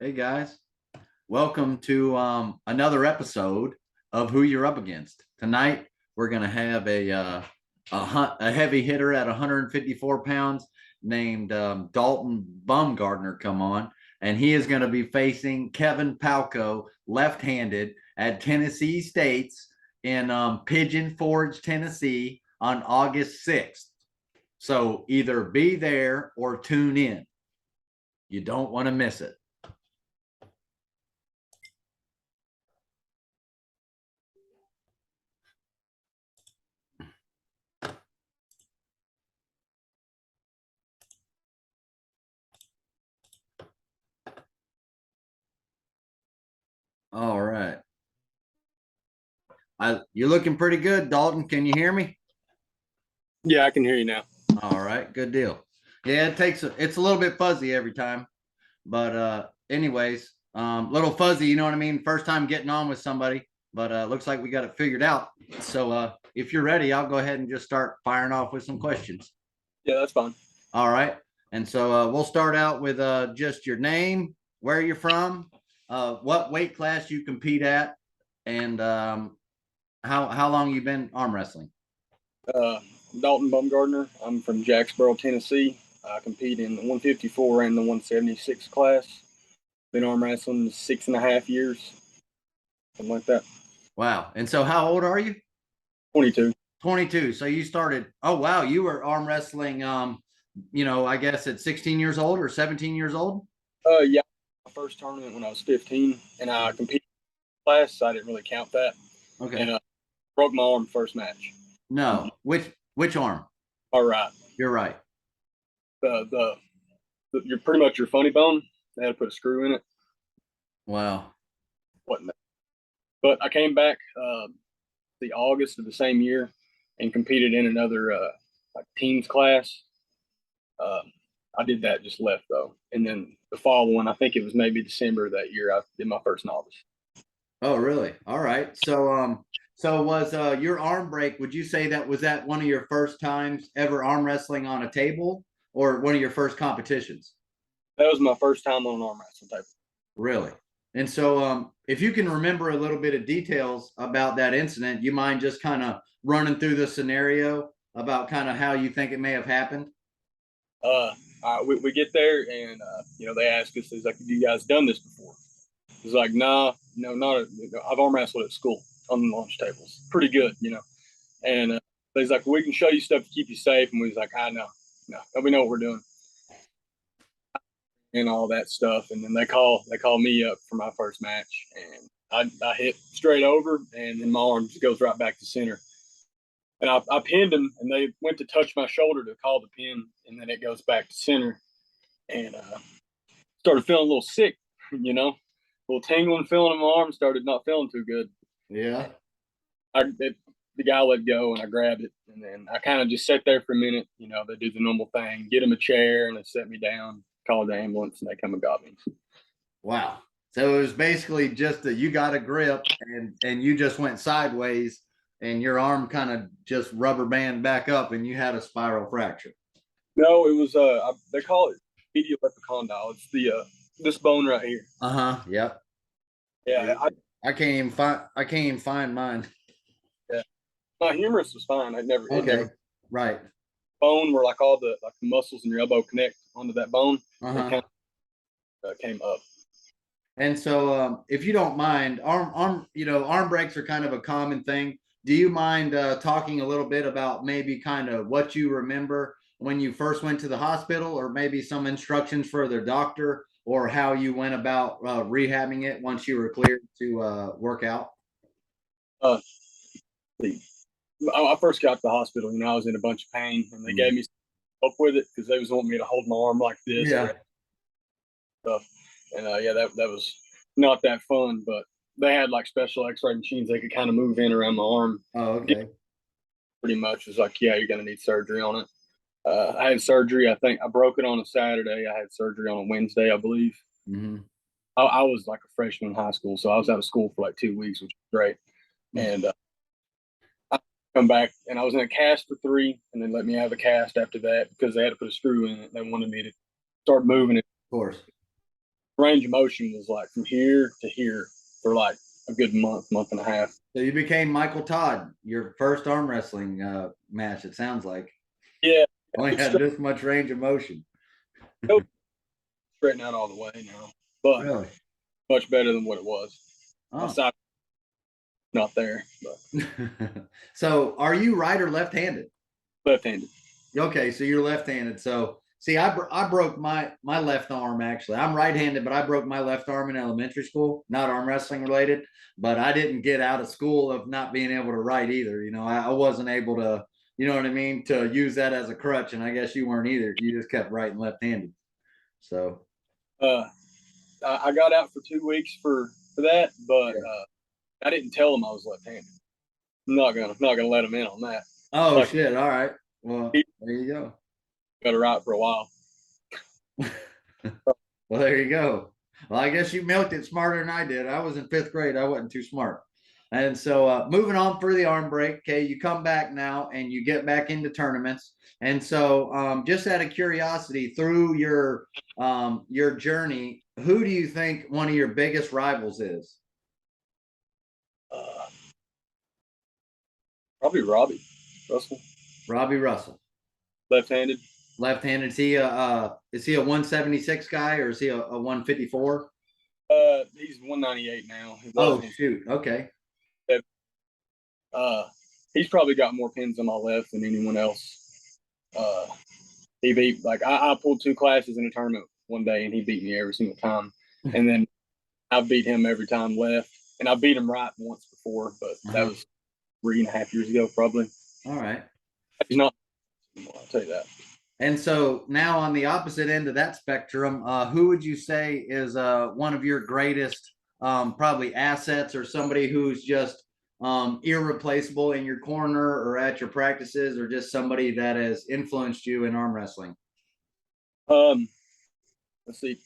Hey guys, welcome to another episode of Who You're Up Against. Tonight we're gonna have a heavy hitter at 154 pounds named Dalton Bumgardener come on, and he is going to be facing Kevin Palco, left-handed, at Tennessee State's in Pigeon Forge, Tennessee, on August 6th. So either be there or tune in. You don't want to miss it. All right. You're looking pretty good, Dalton. Can you hear me? Yeah, I can hear you now. All right, good deal. Yeah, it's a little bit fuzzy every time, but anyways, little fuzzy, you know what I mean? First time getting on with somebody, but looks like we got it figured out. So if you're ready, I'll go ahead and just start firing off with some questions. Yeah, that's fine. All right. And so we'll start out with just your name, where you're from, what weight class you compete at, and how long you been arm wrestling. Dalton Bumgardener. I'm from Jacksboro, Tennessee. I compete in the 154 and the 176 class. Been arm wrestling 6.5 years, something like that. Wow. And so how old are you? 22. 22. So you started, oh wow, you were arm wrestling I guess at 16 years old or 17 years old? Yeah, my first tournament when I was 15, and I competed in class, so I didn't really count that. Okay. And broke my arm first match. No. Which arm? All right. You're right. You're pretty much your funny bone. They had to put a screw in it. Wow. Wasn't that? But I came back the August of the same year and competed in another like teams class. I did that, just left though, and then the following, I think it was maybe December of that year, I did my first novice. Oh, really? All right. So was your arm break, would you say that one of your first times ever arm wrestling on a table or one of your first competitions? That was my first time on an arm wrestling table. Really? And so if you can remember a little bit of details about that incident, you mind just kind of running through the scenario about kind of how you think it may have happened? We get there and they ask us, "Is like, have you guys done this before?" It's like, "Nah, no, not. I've arm wrestled at school on the launch tables, pretty good, you know." And he's like, "We can show you stuff to keep you safe," and we was like, "I know, no, we know what we're doing," and all that stuff. And then they call me up for my first match, and I hit straight over, and then my arm just goes right back to center. And I pinned him, and they went to touch my shoulder to call the pin, and then it goes back to center. And started feeling a little sick, a little tingling feeling in my arm. Started not feeling too good. Yeah. The guy let go, and I grabbed it, and then I kind of just sat there for a minute. They do the normal thing, get him a chair, and they set me down, called the ambulance, and they come and got me. Wow. So it was basically just that you got a grip and you just went sideways and your arm kind of just rubber band back up and you had a spiral fracture. No, it was they call it medial epicondyle. It's the this bone right here. Yep. Yeah. I can't even find mine. Yeah. My humerus was fine. Okay. Right. Bone where like all the muscles in your elbow connect onto that bone. It kind of came up. And so, if you don't mind, arm breaks are kind of a common thing. Do you mind talking a little bit about maybe kind of what you remember when you first went to the hospital, or maybe some instructions for the doctor, or how you went about rehabbing it once you were cleared to work out? I first got to the hospital. I was in a bunch of pain, and they gave me some help with it because they was wanting me to hold my arm like this. Yeah. Stuff. And that was not that fun, but they had like special X-ray machines they could kind of move in around my arm. Oh, okay. Pretty much was like, yeah, you're gonna need surgery on it. I had surgery. I think I broke it on a Saturday. I had surgery on a Wednesday, I believe. Mm-hmm. I was like a freshman in high school, so I was out of school for like 2 weeks, which was great. And I come back, and I was in a cast for 3, and then let me have a cast after that because they had to put a screw in it. They wanted me to start moving it. Of course. range of motion was like from here to here for like a good month and a half. So you became Michael Todd, your first arm wrestling match, it sounds like. Yeah. Only had this much range of motion. Straighten out all the way now, but Really? much better than what it was. My Oh. side not there, but So are you right or left-handed? left-handed. Okay, so you're left-handed. So see, I broke my left arm actually. I'm right-handed, but I broke my left arm in elementary school, not arm wrestling related. But I didn't get out of school of not being able to write either. You know, I wasn't able to, you know what I mean, to use that as a crutch. And I guess you weren't either. You just kept writing left-handed. So I got out for 2 weeks for that, but I didn't tell them I was left-handed. I'm not gonna let them in on that. oh like, shit! All right, well there you go. Got to write for a while. Well, there you go. Well, I guess you milked it smarter than I did. I was in 5th grade. I wasn't too smart. And so moving on for the arm break. Okay, you come back now and you get back into tournaments. And so just out of curiosity, through your journey, who do you think one of your biggest rivals is? Probably Robbie Russell. Robbie Russell. Left-handed. Left-handed. Is he a 176 guy or is he a 154? He's 198 now. Oh shoot. Okay. He's probably got more pins on my left than anyone else. He beat I pulled 2 classes in a tournament one day and he beat me every single time. And then I beat him every time left. And I beat him right once before, but that was 3.5 years ago, probably. All right. He's not anymore, I'll tell you that. And so now on the opposite end of that spectrum, who would you say is one of your greatest probably assets or somebody who's just irreplaceable in your corner or at your practices or just somebody that has influenced you in arm wrestling? Let's see.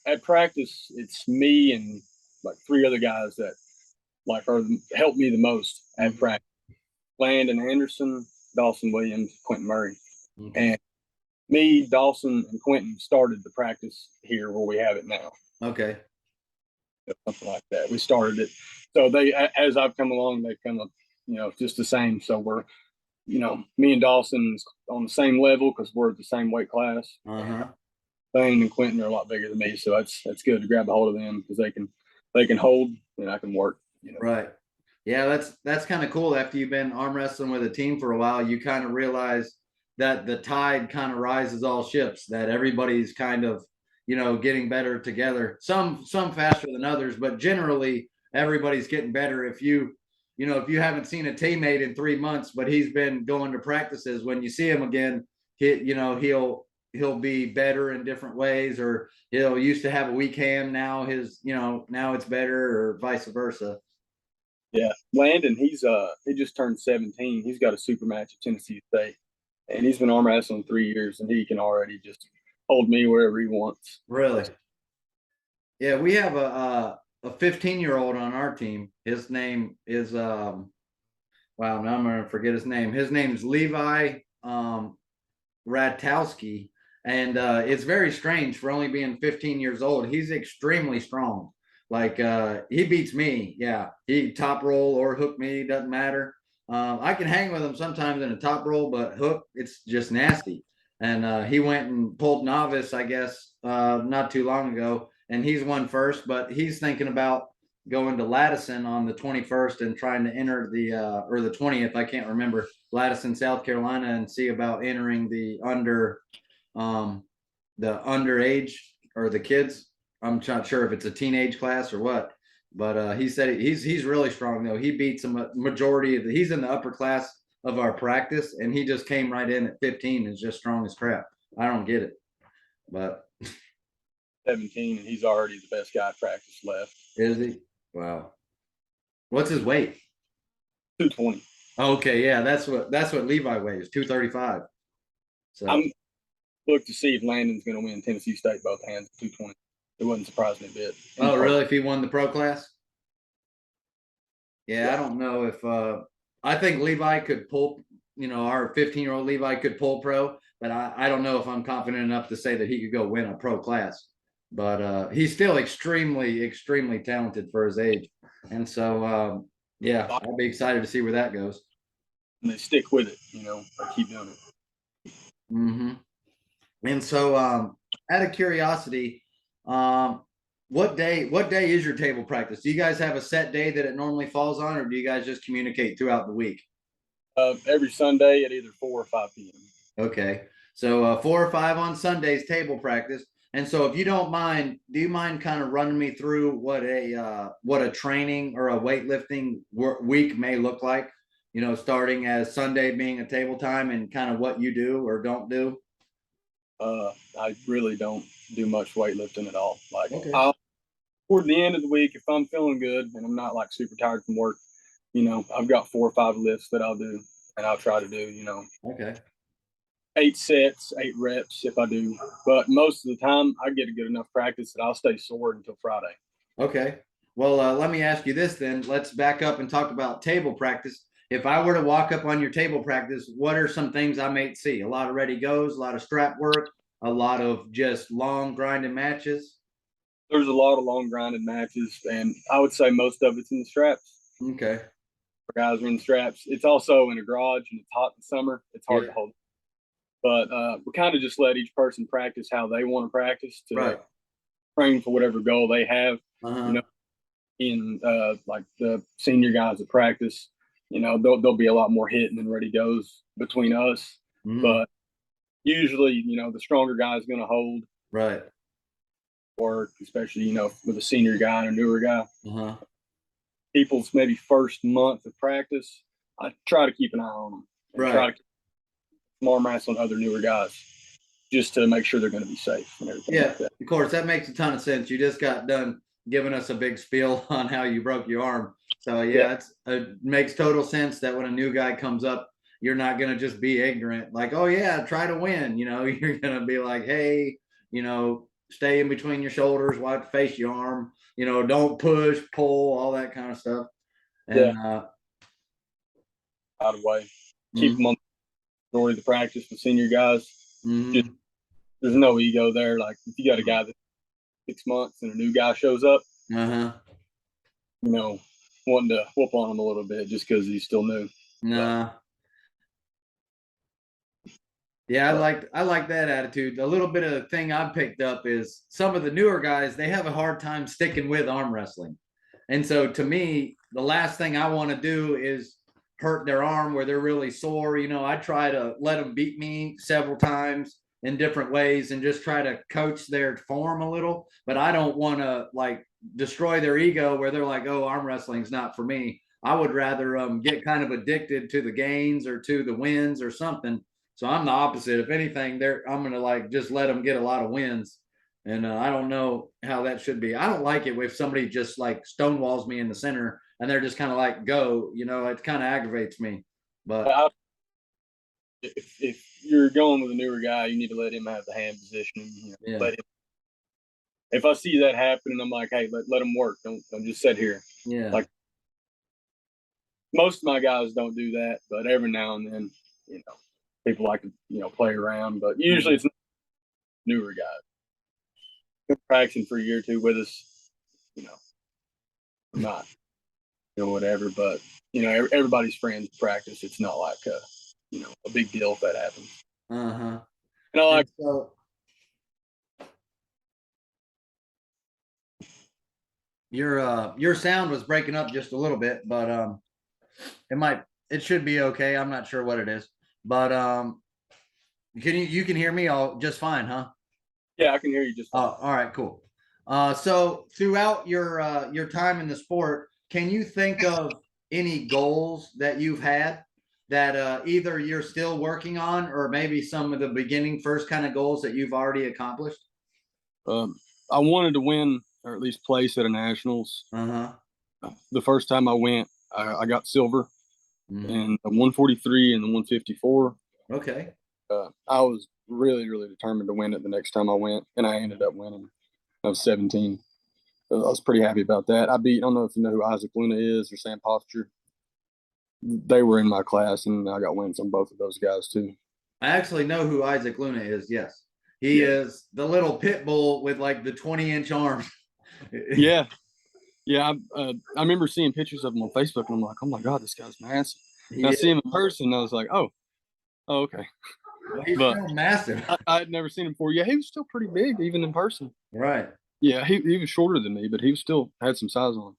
At practice, it's me and like 3 other guys that help me the most at practice. Landon Anderson, Dawson Williams, Quentin Murray. And me, Dawson, and Quentin started the practice here where we have it now. Okay. Something like that. We started it. So they, as I've come along, they've come up, just the same. So we're, me and Dawson's on the same level because we're at the same weight class. Thane and Quentin are a lot bigger than me, so that's good to grab a hold of them because they can hold and I can work. Right. Yeah, that's kind of cool. After you've been arm wrestling with a team for a while, you kind of realize that the tide kind of rises all ships. That everybody's kind of getting better together. Some faster than others, but generally everybody's getting better. If you haven't seen a teammate in 3 months, but he's been going to practices, when you see him again, he'll be better in different ways, or used to have a weak hand. Now now it's better, or vice versa. Yeah. Landon, he just turned 17. He's got a super match at Tennessee State and he's been arm wrestling 3 years and he can already just hold me wherever he wants. Really? Yeah. We have a 15-year-old on our team. His name is, wow, now I'm going to forget his name. His name's Levi Radtowski. And it's very strange for only being 15 years old. He's extremely strong. Like he beats me. Yeah. He top roll or hook me. Doesn't matter. I can hang with him sometimes in a top roll, but hook, it's just nasty. And he went and pulled novice, I guess, not too long ago. And he's won first, but he's thinking about going to Ladison on the 21st and trying to enter or the 20th, I can't remember, Ladison, South Carolina, and see about entering the underage or the kids. I'm not sure if it's a teenage class or what, but he said he's really strong though. He beats a majority of he's in the upper class of our practice, and he just came right in at 15 and is just strong as crap. I don't get it, but 17 and he's already the best guy at practice left. Is he? Wow. What's his weight? 220. Okay, yeah, that's what Levi weighs, 235. So I'm look to see if Landon's going to win Tennessee State both hands at 220. It wouldn't surprise me a bit. Oh, really? If he won the pro class? Yeah, I don't know if I think Levi could pull, our 15-year-old Levi could pull pro, but I don't know if I'm confident enough to say that he could go win a pro class. but he's still extremely, extremely talented for his age. And so, yeah, I'll be excited to see where that goes. And they stick with it, I keep doing it. Mm-hmm. And so, out of curiosity, um, what day is your table practice? Do you guys have a set day that it normally falls on, or do you guys just communicate throughout the week? Every Sunday at either 4 or 5 p.m. Okay. So 4 or 5 on Sundays table practice. And so if you don't mind, do you mind kind of running me through what a training or a weightlifting week may look like? Starting as Sunday being a table time and kind of what you do or don't do. I really don't do much weightlifting at all. Like Okay. toward the end of the week, if I'm feeling good and I'm not like super tired from work, I've got 4 or 5 lifts that I'll do, and I'll try to do, Okay. 8 sets, 8 reps if I do. But most of the time, I get a good enough practice that I'll stay sore until Friday. Okay. Well, let me ask you this then. Let's back up and talk about table practice. If I were to walk up on your table practice, what are some things I might see? A lot of ready goes, a lot of strap work, a lot of just long grinding matches. There's a lot of long grinded matches, and I would say most of it's in the straps. Okay. For guys are in the straps. It's also in a garage, and it's hot in summer. It's hard to Yeah. hold. But we kind of just let each person practice how they want to practice to Right. train for whatever goal they have. You Uh-huh. know, in like the senior guys at practice, there'll be a lot more hitting and ready goes between us. Mm, But usually, the stronger guy is going to hold right. work, especially, with a senior guy and a newer guy. Uh-huh. People's maybe first month of practice, I try to keep an eye on them and try Right. to keep some arm wrestle on other newer guys just to make sure they're going to be safe and everything Yeah, like that. of course, that makes a ton of sense. You just got done giving us a big spiel on how you broke your arm. So Yeah. yeah, it makes total sense that when a new guy comes up, you're not gonna just be ignorant, like, oh yeah, try to win. You're gonna be like, hey, stay in between your shoulders, watch face your arm, don't push, pull, all that kind of stuff. Yeah. And Out of the way. Keep them mm, on the majority of the practice with senior guys. Just mm, there's no ego there. Like if you got a guy that's 6 months and a new guy shows up, uh-huh. you know, wanting to whoop on him a little bit just because he's still new. But, Nah. Yeah, I but like I like that attitude. A little bit of the thing I've picked up is some of the newer guys, they have a hard time sticking with arm wrestling. And so to me, the last thing I want to do is hurt their arm where they're really sore. I try to let them beat me several times in different ways and just try to coach their form a little, but I don't want to like destroy their ego where they're like, "Oh, arm wrestling's not for me." I would rather get kind of addicted to the gains or to the wins or something, so I'm the opposite. If anything, I'm gonna like just let them get a lot of wins, and I don't know how that should be. I don't like it if somebody just like stonewalls me in the center and they're just kind of like go. It kind of aggravates me. But I, if you're going with a newer guy, you need to let him have the hand position. yeah, Let him. If I see that happening, I'm like, hey, let him work. Don't just sit here. yeah, Like most of my guys don't do that, but every now and then, people like to play around. But usually yeah, it's newer guys practicing for a year or two with us. You know, not whatever, but everybody's friends practice. It's not like a big deal if that happens. uh huh. And I And like so your sound was breaking up just a little bit, but it should be okay. I'm not sure what it is, but you can hear me all just fine, huh? yeah, I can hear you just fine. Oh, all right, cool. So throughout your time in the sport, can you think of any goals that you've had that either you're still working on, or maybe some of the beginning first kind of goals that you've already accomplished? Um, I wanted to win or at least place at a nationals. Uh-huh. The first time I went, I got silver Mm-hmm. in the 143 and the 154. Okay. I was really, really determined to win it the next time I went, and I ended up winning. I was 17. I was pretty happy about that. I don't know if you know who Isaac Luna is or Sam Posture. They were in my class, and I got wins on both of those guys too. I actually know who Isaac Luna is. Yes. he is the little pit bull with like the 20-inch arms. Yeah. Yeah. I remember seeing pictures of him on Facebook and I'm like, oh my God, this guy's massive. And I Yeah, see him in person and I was like, oh, okay. well, he's But still massive. I had never seen him before. Yeah, he was still pretty big, even in person. Right. Yeah, he was shorter than me, but he was still had some size on him.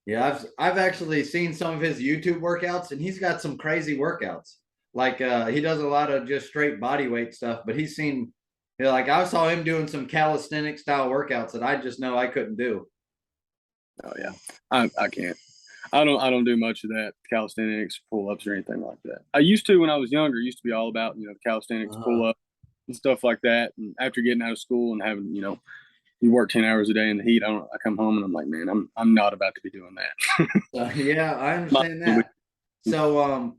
Yeah, I've actually seen some of his YouTube workouts, and he's got some crazy workouts. Like he does a lot of just straight body weight stuff, but he's seen, you know, like I saw him doing some calisthenic style workouts that I just know I couldn't do. Oh yeah, I can't. I don't do much of that calisthenics, pull ups, or anything like that. I used to when I was younger. Used to be all about calisthenics, pull up, and stuff like that. And after getting out of school and having you work 10 hours a day in the heat, I come home and I'm like, man, I'm not about to be doing that. Yeah, I My- understand that. So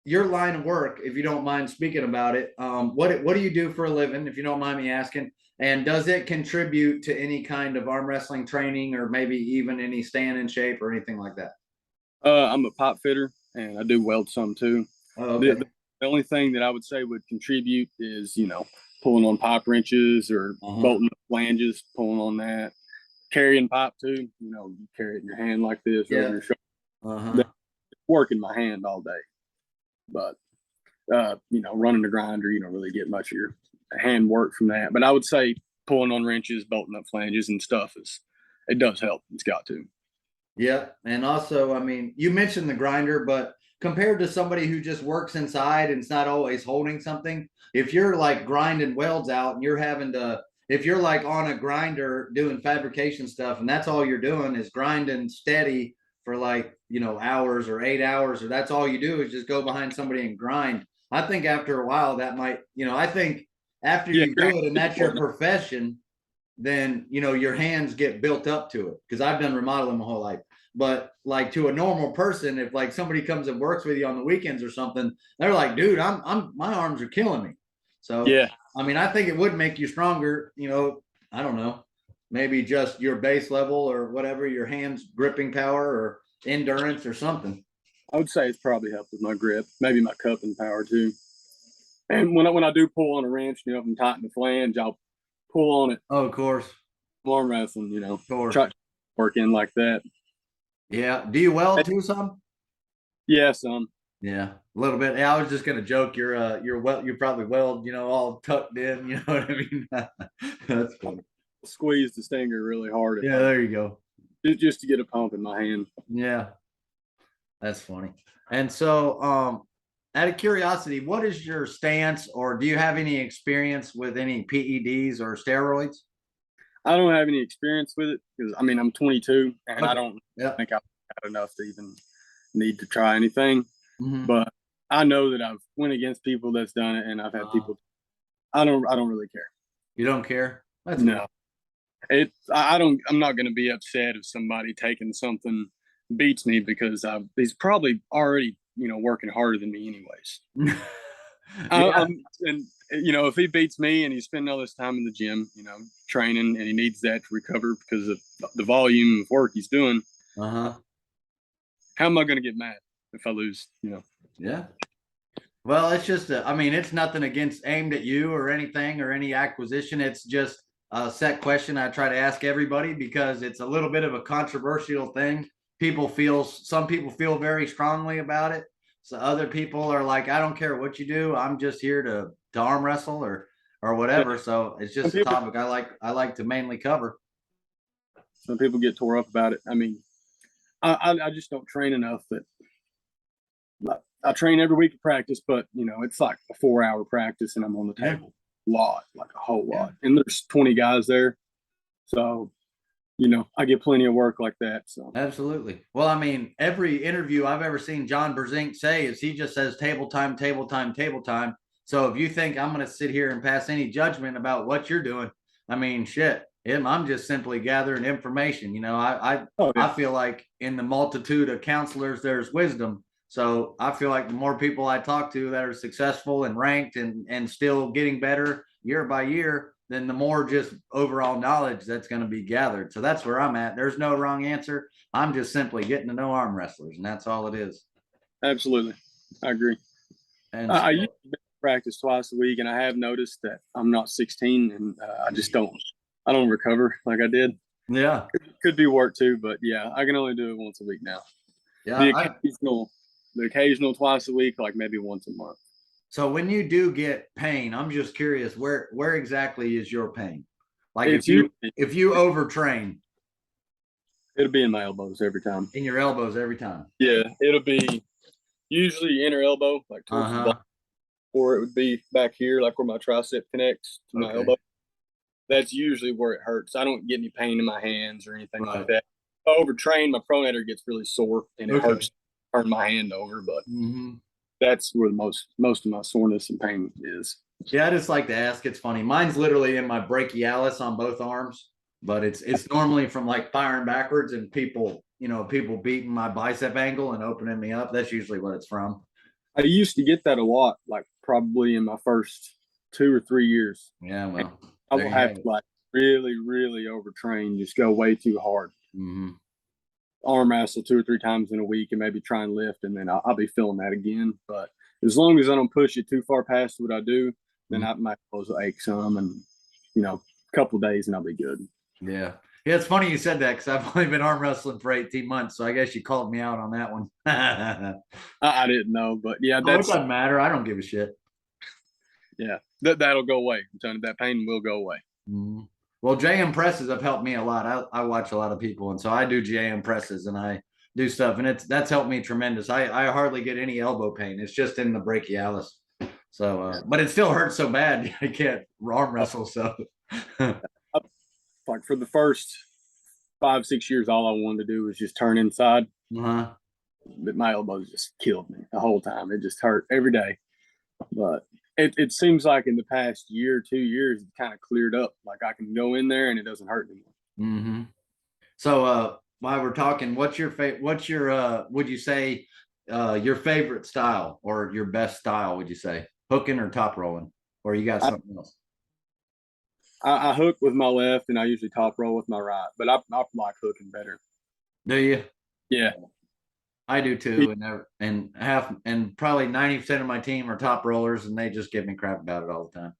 your line of work, if you don't mind speaking about it, what do you do for a living, if you don't mind me asking? And does it contribute to any kind of arm wrestling training or maybe even any staying in shape or anything like that? I'm a pipe fitter and I do weld some too. Oh, The, okay. the only thing that I would say would contribute is pulling on pipe wrenches or bolting up flanges, pulling on that, carrying pipe too. You carry it in your hand like this, or Yeah. over your shoulder. Uh-huh. Working my hand all day, but running the grinder, you don't really get much of your hand work from that. But I would say pulling on wrenches, bolting up flanges and stuff it does help. It's got to. Yeah. And also, I mean, you mentioned the grinder, but compared to somebody who just works inside and it's not always holding something, if you're like grinding welds out and you're having to, if you're like on a grinder doing fabrication stuff and that's all you're doing is grinding steady for like, hours or 8 hours, or that's all you do is just go behind somebody and grind. I think after a while that might, I think after Yeah, you do it and that's your profession, then your hands get built up to it, because I've done remodeling my whole life. But like to a normal person, if like somebody comes and works with you on the weekends or something, they're like, dude, I'm my arms are killing me. So yeah, I mean, I think it would make you stronger. I don't know, maybe just your base level or whatever, your hands gripping power or endurance or something. I would say it's probably helped with my grip, maybe my cupping power too. And when I do pull on a wrench, if I'm tightening the flange, I'll pull on it. Oh, of course. Arm wrestling, Of course. try to work in like that. Yeah. Do you weld too, some? Yeah, some. Yeah, a little bit. Yeah, I was just gonna joke. You're probably weld, all tucked in. You know what I mean? That's funny. Squeeze the stinger really hard. Yeah, there you go. Just to get a pump in my hand. Yeah, that's funny. And so, out of curiosity, what is your stance, or do you have any experience with any PEDs or steroids? I don't have any experience with it because I'm 22 and Okay. I don't Yeah. think I've had enough to even need to try anything. Mhm. But I know that I've went against people that's done it, and I've had people. I don't really care. You don't care? That's No. I don't. I'm not going to be upset if somebody taking something beats me because he's probably already working harder than me anyways. Yeah. And if he beats me and he's spending all this time in the gym, training, and he needs that to recover because of the volume of work he's doing, Uh-huh. how am I going to get mad if I lose? Yeah. Well, it's just, I mean, it's nothing against aimed at you or anything or any acquisition. It's just a set question I try to ask everybody because it's a little bit of a controversial thing. Some people feel very strongly about it. So other people are like, I don't care what you do. I'm just here to arm wrestle or whatever. So it's just a topic I like to mainly cover. Some people get tore up about it. I just don't train enough that I train every week at practice, but it's like a 4-hour practice and I'm on the table a lot, like a whole lot. And there's 20 guys there. So, I get plenty of work like that. So Absolutely. Well, I mean, every interview I've ever seen John Berzink say is he just says table time, table time, table time. So if you think I'm going to sit here and pass any judgment about what you're doing, I mean, shit, I'm just simply gathering information. I feel like in the multitude of counselors, there's wisdom. So I feel like the more people I talk to that are successful and ranked and still getting better year by year, then the more just overall knowledge that's going to be gathered. So that's where I'm at. There's no wrong answer. I'm just simply getting to know arm wrestlers, and that's all it is. absolutely, I agree. And I used to practice twice a week, and I have noticed that I'm not 16, and I don't recover like I did. Yeah. Could be work too, but yeah, I can only do it once a week now. Yeah. The occasional twice a week, like maybe once a month. So when you do get pain, I'm just curious, where exactly is your pain? Like It's if you overtrain it'll be in my elbows every time. in your elbows every time. Yeah, it'll be usually inner elbow, like towards the ball, or it would be back here, like where my tricep connects to my elbow. That's usually where it hurts. I don't get any pain in my hands or anything like that. If I overtrain, my pronator gets really sore and it hurts to turn my hand over, but that's where most of my soreness and pain is. Yeah, I just like to ask. It's funny. Mine's literally in my brachialis on both arms, but it's normally from like firing backwards and people beating my bicep angle and opening me up. That's usually what it's from. I used to get that a lot, like probably in my first 2 or 3 years. Yeah, well, I will have to like really, really overtrain, just go way too hard. Arm wrestle 2 or 3 times in a week and maybe try and lift, and then I'll be feeling that again. But as long as I don't push it too far past what I do, then I might also ache some, and a couple of days and I'll be good. Yeah. Yeah, it's funny you said that because I've only been arm wrestling for 18 months, so I guess you called me out on that one. I didn't know, but yeah, it doesn't matter. I don't give a shit. Yeah, that'll go away. I'm telling you, that pain will go away. Well, JM presses have helped me a lot. I watch a lot of people, and so I do JM presses and I do stuff, and that's helped me tremendous. I hardly get any elbow pain. It's just in the brachialis. So, but it still hurts so bad I can't arm wrestle. So, like for the first 5-6 years, all I wanted to do was just turn inside. But my elbows just killed me the whole time. It just hurt every day. But it seems like in the past year, 2 years, it kind of cleared up. Like I can go in there and it doesn't hurt anymore. So while we're talking, would you say your favorite style or your best style, would you say? Hooking or top rolling? Or you got something else? I hook with my left and I usually top roll with my right, but I like hooking better. Do you? Yeah. I do too, and probably 90% of my team are top rollers, and they just give me crap about it all the time.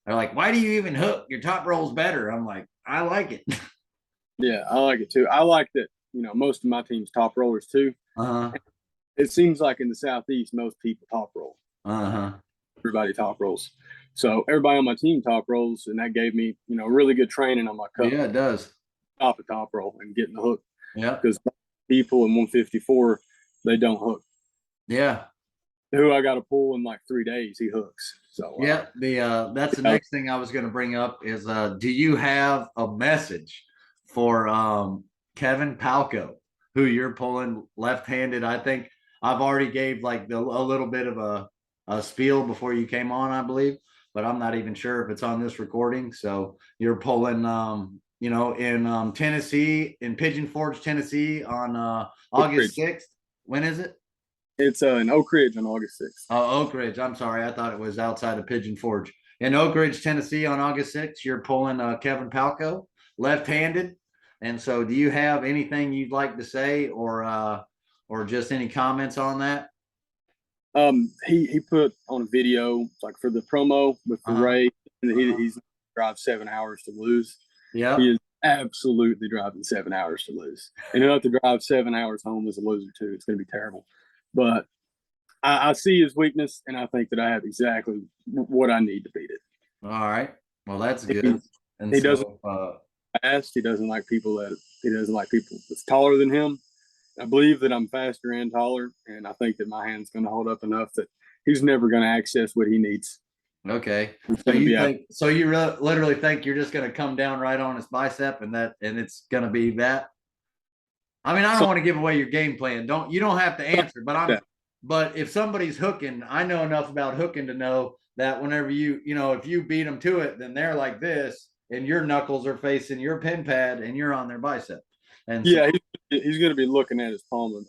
They're like, "Why do you even hook? Your top roll's better." I'm like, "I like it." Yeah, I like it too. I like that. Most of my team's top rollers too. It seems like in the Southeast, most people top roll. Everybody top rolls. So everybody on my team top rolls, and that gave me, really good training on my cup. Yeah, it does. Top roll and getting the hook. Yeah. Because people in 154, they don't hook. Yeah. Who I got to pull in like 3 days, he hooks. So yeah, that's the next thing I was going to bring up is do you have a message for Kevin Palco, who you're pulling left-handed? I think I've already gave like a little bit of a spiel before you came on, I believe, but I'm not even sure if it's on this recording. So you're pulling in Tennessee, in Pigeon Forge, Tennessee on August 6th. When is it? It's in Oak Ridge on August 6th. Oh, Oak Ridge. I'm sorry. I thought it was outside of Pigeon Forge. In Oak Ridge, Tennessee on August 6th, you're pulling Kevin Palco, left-handed. And so do you have anything you'd like to say or just any comments on that? He put on a video like for the promo with the Ray, and he's drive 7 hours to lose. Yeah, he is absolutely driving 7 hours to lose, and he'll have to drive 7 hours home as a loser too. It's going to be terrible. But I see his weakness, and I think that I have exactly what I need to beat it. All right. Well, that's good. And he doesn't fast. He doesn't like people that's taller than him. I believe that I'm faster and taller, and I think that my hand's going to hold up enough that he's never going to access what he needs. Okay. So you literally think you're just going to come down right on his bicep and it's going to be that? I mean, I don't want to give away your game plan. You don't have to answer, but if somebody's hooking, I know enough about hooking to know that whenever if you beat them to it, then they're like this and your knuckles are facing your pin pad and you're on their bicep. And yeah, he's going to be looking at his palm.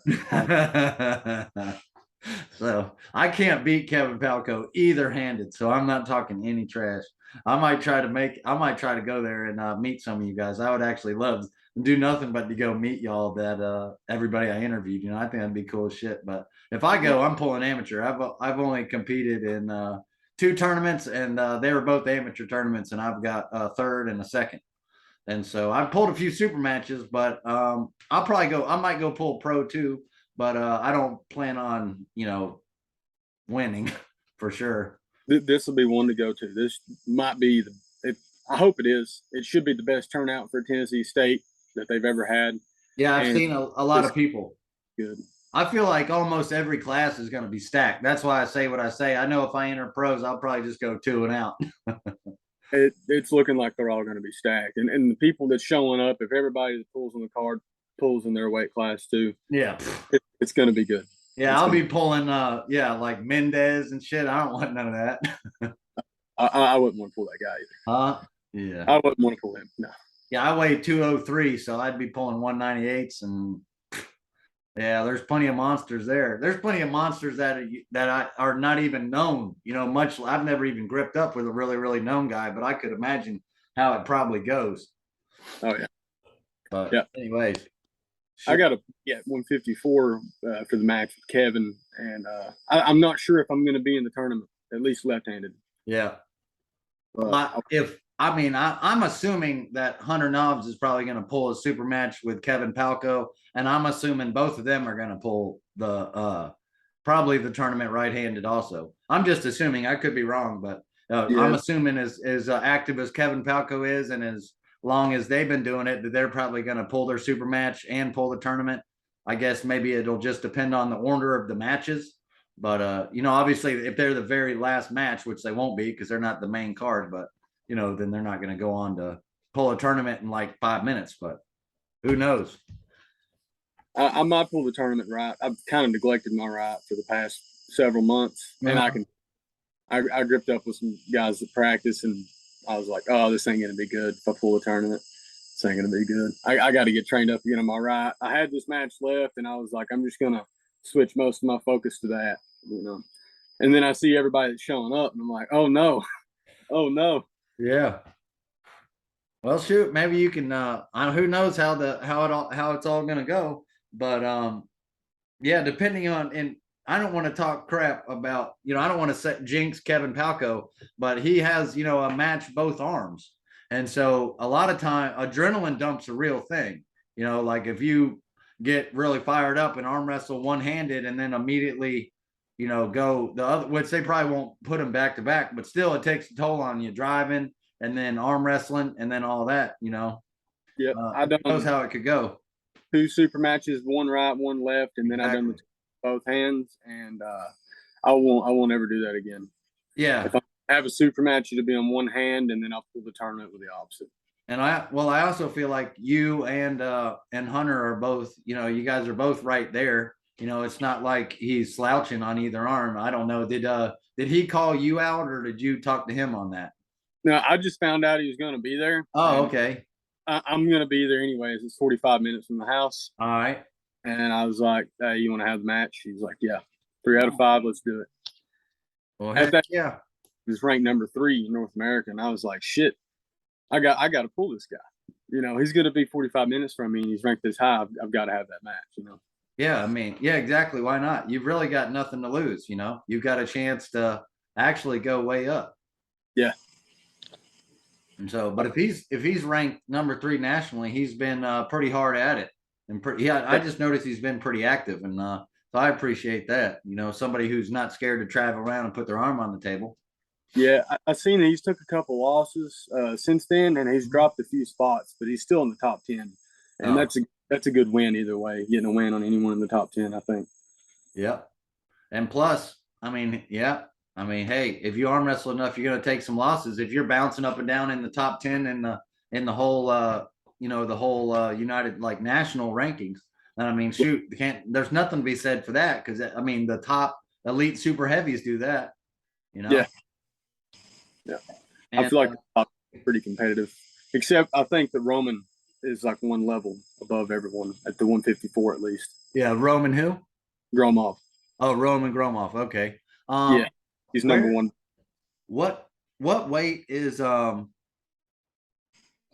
So I can't beat Kevin Palco either handed. So I'm not talking any trash. I might try to go there and meet some of you guys. I would actually love to do nothing but to go meet y'all that everybody I interviewed. I think that'd be cool as shit. But if I go, I'm pulling amateur. I've only competed in two tournaments, and they were both amateur tournaments, and I've got a third and a second. And so I pulled a few super matches, but I'll probably go. I might go pull pro too, but I don't plan on winning for sure. This will be one to go to. This might be I hope it is. It should be the best turnout for Tennessee State that they've ever had. Yeah, I've seen a lot of people. Good. I feel like almost every class is going to be stacked. That's why I say what I say. I know if I enter pros, I'll probably just go 2 and out. It's looking like they're all going to be stacked, and the people that's showing up, if everybody that pulls on the card pulls in their weight class too, yeah, it's going to be good. Yeah, I'll be pulling like Mendez and shit. I don't want none of that. I wouldn't want to pull that guy either. Yeah. I wouldn't want to pull him. No. Yeah, I weigh 203, so I'd be pulling 198s, and yeah, there's plenty of monsters there. There's plenty of monsters that are not even known. Much. I've never even gripped up with a really, really known guy, but I could imagine how it probably goes. Oh yeah. But yeah. Anyways, I got 154 for the match with Kevin, and I'm not sure if I'm going to be in the tournament, at least left-handed. Yeah. I'm assuming that Hunter Nobbs is probably going to pull a super match with Kevin Palco, and I'm assuming both of them are going to pull probably the tournament right-handed also. I'm just assuming. I could be wrong, but I'm assuming as active as Kevin Palco is, and as long as they've been doing it, that they're probably going to pull their super match and pull the tournament. I guess maybe it'll just depend on the order of the matches. But obviously, if they're the very last match, which they won't be because they're not the main card, but then they're not going to go on to pull a tournament in like 5 minutes. But who knows? I might pull the tournament right. I've kind of neglected my right for the past several months, and I gripped up with some guys that practice, and I was like, oh, this ain't going to be good if I pull a tournament. This ain't going to be good. I got to get trained up again on my right. I had this match left, and I was like, I'm just going to switch most of my focus to that, And then I see everybody that's showing up, and I'm like, oh no, oh no. Yeah. Well, shoot, maybe you can. Who knows how it's all going to go, but yeah, depending on, and I don't want to talk crap about, I don't want to jinx Kevin Palco, but he has, a match both arms, and so a lot of time adrenaline dumps a real thing. Like if you get really fired up and arm wrestle one-handed and then immediately go the other, which they probably won't put them back to back, but still it takes a toll on you driving and then arm wrestling and then all that. Yeah, I don't knows how it could go. 2 super matches, one right, one left, and then I've done both hands, and I won't ever do that again. Yeah, if I have a super match, it'll be on one hand, and then I'll pull the tournament with the opposite. And I also feel like you and Hunter are both, you guys are both right there. It's not like he's slouching on either arm. I don't know. Did he call you out, or did you talk to him on that? No, I just found out he was going to be there. Oh, okay. I'm going to be there anyways. It's 45 minutes from the house. All right. And I was like, hey, you want to have the match? He's like, yeah, 3 out of 5. Let's do it. Well, yeah. He was ranked number 3 in North America. And I was like, shit, I got to pull this guy. He's going to be 45 minutes from me and he's ranked this high. I've got to have that match, Yeah, I mean, yeah, exactly. Why not? You've really got nothing to lose, You've got a chance to actually go way up. Yeah. And so, but if he's ranked number 3 nationally, he's been pretty hard at it, and I just noticed he's been pretty active, and so I appreciate that. Somebody who's not scared to travel around and put their arm on the table. Yeah, I seen that he's took a couple losses since then, and he's dropped a few spots, but he's still in the top 10, and that's a good win either way. Getting a win on anyone in the top 10, I think. Yep, and plus, I mean, yeah. I mean, hey, if you arm wrestle enough, you're going to take some losses. If you're bouncing up and down in the top 10 in the whole, the whole United like national rankings, then I mean, shoot, there's nothing to be said for that because I mean, the top elite super heavies do that, Yeah. Yeah. And I feel like it's pretty competitive, except I think that Roman is like one level above everyone at the 154 at least. Yeah, Roman who? Gromov. Oh, Roman Gromov. Okay. Yeah. He's number 1. What weight is oh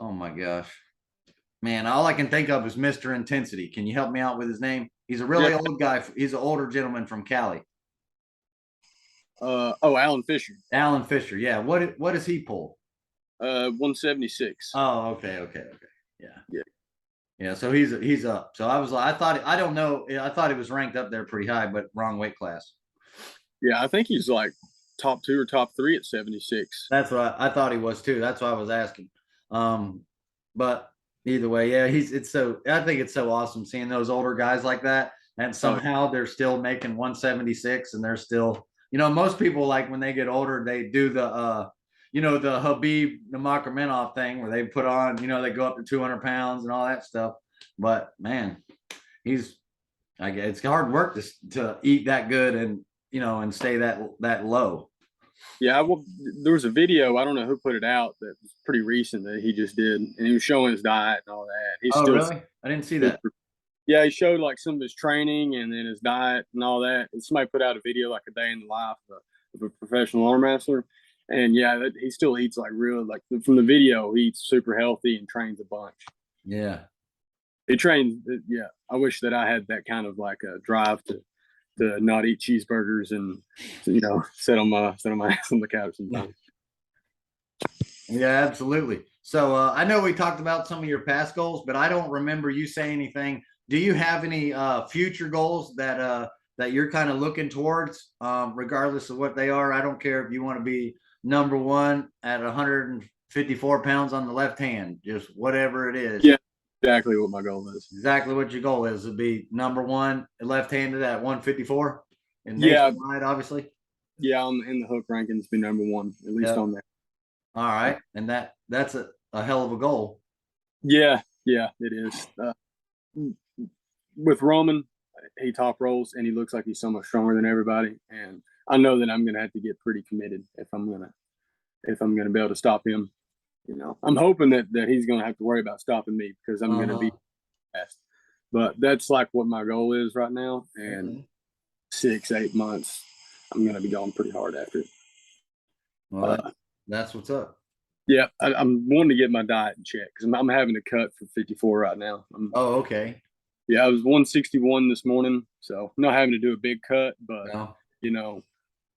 my gosh. Man, all I can think of is Mr. Intensity. Can you help me out with his name? He's a really old guy. He's an older gentleman from Cali. Alan Fisher. Alan Fisher. Yeah. What does he pull? 176. Oh, okay. Yeah. Yeah. Yeah. So he's up. So I thought I don't know. I thought he was ranked up there pretty high, but wrong weight class. Yeah, I think he's like top 2 or top 3 at 76. That's what I thought he was too. That's why I was asking. Um, but either way, yeah, it's so I think it's so awesome seeing those older guys like that, and Oh, somehow they're still making 176, and they're still, most people like when they get older, they do the Habib Nurmagomedov thing where they put on, they go up to 200 pounds and all that stuff. But man, he's I guess it's hard work to eat that good and and stay that low. yeah. Well, there was a video. I don't know who put it out that was pretty recent that he just did, and he was showing his diet and all that. He's Oh, still really? I didn't see that. super. Yeah, he showed like some of his training and then his diet and all that. And somebody put out a video like a day in the life of a professional arm wrestler. And yeah, he still eats like real, like from the video, he eats super healthy and trains a bunch. Yeah. He trains. Yeah, I wish that I had that kind of like a drive to not eat cheeseburgers and sit on my ass on the couch sometimes. Yeah, absolutely. So I know we talked about some of your past goals, but I don't remember you saying anything. Do you have any future goals that you're kind of looking towards, regardless of what they are? I don't care if you want to be number one at 154 pounds on the left hand, just whatever it is. Yeah, exactly what my goal is. Exactly what your goal is to be number one left-handed at 154 and Yeah, nationwide, obviously. yeah, I'm in the hook rankings, be number one at least Yep. on that. All right, and that's a hell of a goal. Yeah, yeah, it is. With Roman, he top rolls and he looks like he's so much stronger than everybody. And I know that I'm gonna have to get pretty committed if I'm gonna be able to stop him. I'm hoping that he's gonna have to worry about stopping me because I'm gonna be fast. But that's like what my goal is right now. And Okay. 6, 8 months, I'm gonna be going pretty hard after it. Well, that's what's up. Yeah, I'm wanting to get my diet in check because I'm having a cut for 54 right now. Oh, okay. Yeah, I was 161 this morning, so not having to do a big cut, but No.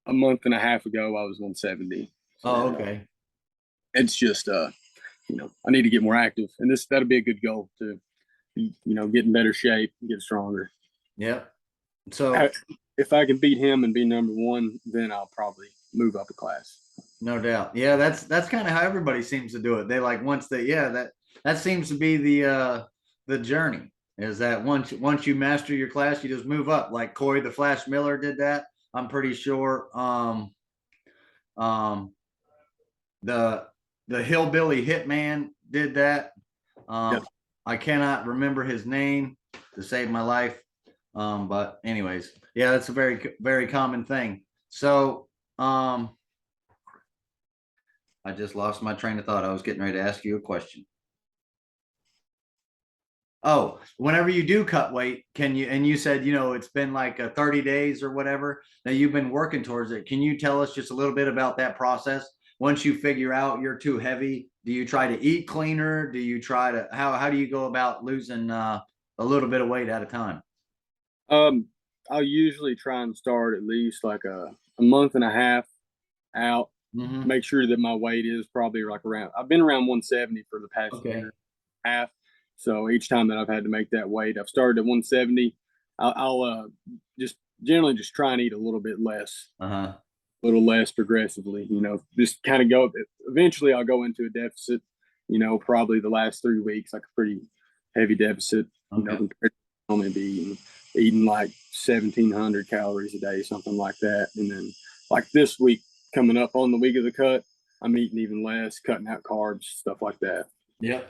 a month and a half ago I was 170. Oh, And, okay. it's just I need to get more active, and that'll be a good goal to get in better shape, get stronger. Yep. So If I can beat him and be number one, then I'll probably move up a class. no doubt. Yeah, that's kind of how everybody seems to do it. They like once they that seems to be the journey is that once you master your class, you just move up. Like Corey the Flash Miller did that. I'm pretty sure um the hillbilly hitman did that. Yep. I cannot remember his name to save my life. But anyways, yeah, that's a very, very common thing. So, I just lost my train of thought. I was getting ready to ask you a question. Oh, whenever you do cut weight, and you said, it's been like 30 days or whatever that you've been working towards it. Can you tell us just a little bit about that process? Once you figure out you're too heavy, do you try to eat cleaner? Do you try to, how do you go about losing, a little bit of weight at a time? Um, I'll usually try and start at least like a month and a half out. Mm-hmm. Make sure that my weight is probably like around. I've been around 170 for the past Okay. year and a half. So each time that I've had to make that weight, I've started at 170. I'll just generally just try and eat a little bit less, Uh-huh. a little less progressively. Just kind of go. Eventually, I'll go into a deficit. Probably the last 3 weeks, like a pretty heavy deficit. Okay. Compared to normally be eating like 1,700 calories a day, something like that. And then like this week coming up on the week of the cut, I'm eating even less, cutting out carbs, stuff like that. Yep.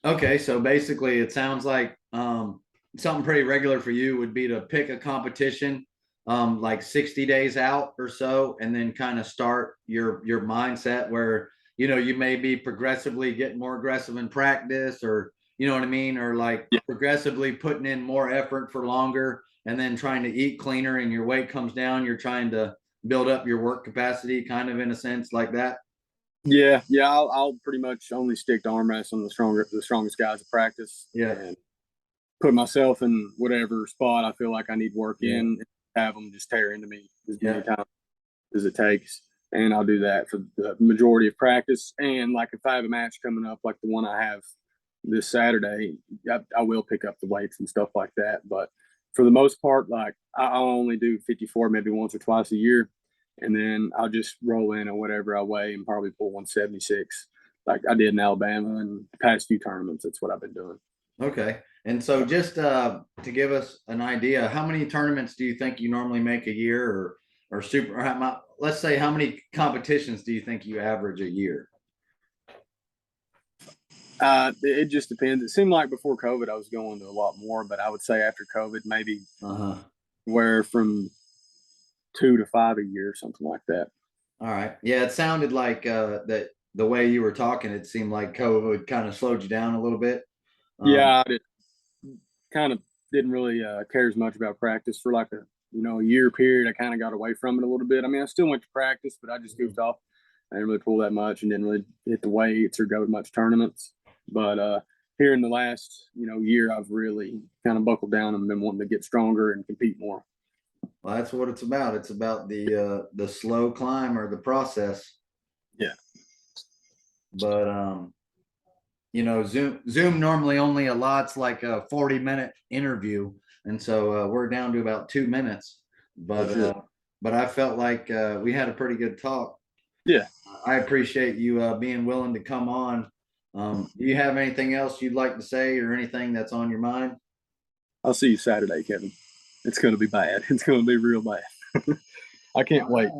Okay, so basically it sounds like something pretty regular for you would be to pick a competition like 60 days out or so, and then kind of start your mindset where you may be progressively getting more aggressive in practice, or you know what I mean, or like progressively putting in more effort for longer and then trying to eat cleaner and your weight comes down, you're trying to build up your work capacity kind of in a sense like that. Yeah. I'll pretty much only stick to arm wrestling the strongest guys to practice. Yeah. And put myself in whatever spot I feel like I need work Yeah. in, and have them just tear into me as many times. as it takes. And I'll do that for the majority of practice. And like if I have a match coming up, like the one I have this Saturday, I will pick up the weights and stuff like that. But for the most part, like I'll only do 54 maybe once or twice a year. And then I'll just roll in at whatever I weigh and probably pull 176 like I did in Alabama and the past few tournaments. That's what I've been doing. Okay. And so just to give us an idea, how many tournaments do you think you normally make a year, or super, or let's say how many competitions do you think you average a year? It just depends. It seemed like before COVID, I was going to a lot more, but I would say after COVID, maybe where from 2 to 5 a year, something like that. All right. Yeah, it sounded like that the way you were talking, it seemed like COVID kind of slowed you down a little bit. Yeah, I kind of didn't really care as much about practice for like a year period. I kind of got away from it a little bit. I mean, I still went to practice, but I just goofed off. I didn't really pull that much and didn't really hit the weights or go to much tournaments. But here in the last year, I've really kind of buckled down and been wanting to get stronger and compete more. Well, that's what it's about. It's about the slow climb or the process. Yeah. But Zoom normally only allots like a 40-minute interview, and so we're down to about 2 minutes. But I felt like we had a pretty good talk. Yeah. I appreciate you being willing to come on. Do you have anything else you'd like to say, or anything that's on your mind? I'll see you Saturday, Kevin. It's going to be bad. It's going to be real bad. I can't wait.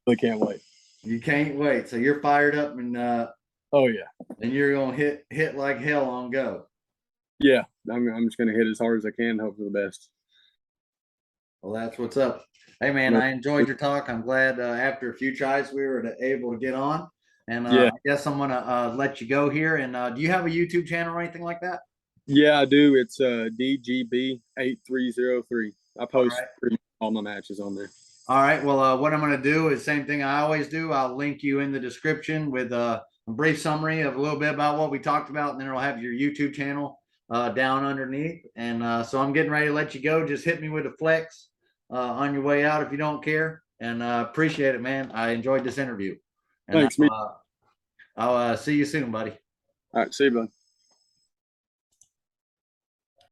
I can't wait. You can't wait. So you're fired up, and oh yeah, and you're gonna hit like hell on go. Yeah, I'm just going to hit as hard as I can. Hope for the best. Well, that's what's up. Hey man, I enjoyed your talk. I'm glad after a few tries we were able to get on. And yeah. I guess I'm gonna let you go here. And do you have a YouTube channel or anything like that? Yeah, I do. It's DGB8303. I post pretty much all my matches on there. All right. Well, what I'm going to do is same thing I always do. I'll link you in the description with a brief summary of a little bit about what we talked about, and then it'll have your YouTube channel down underneath. And so I'm getting ready to let you go. Just hit me with a flex on your way out if you don't care. And appreciate it, man. I enjoyed this interview. And Thanks, man. I'll see you soon, buddy. All right. See you, bud.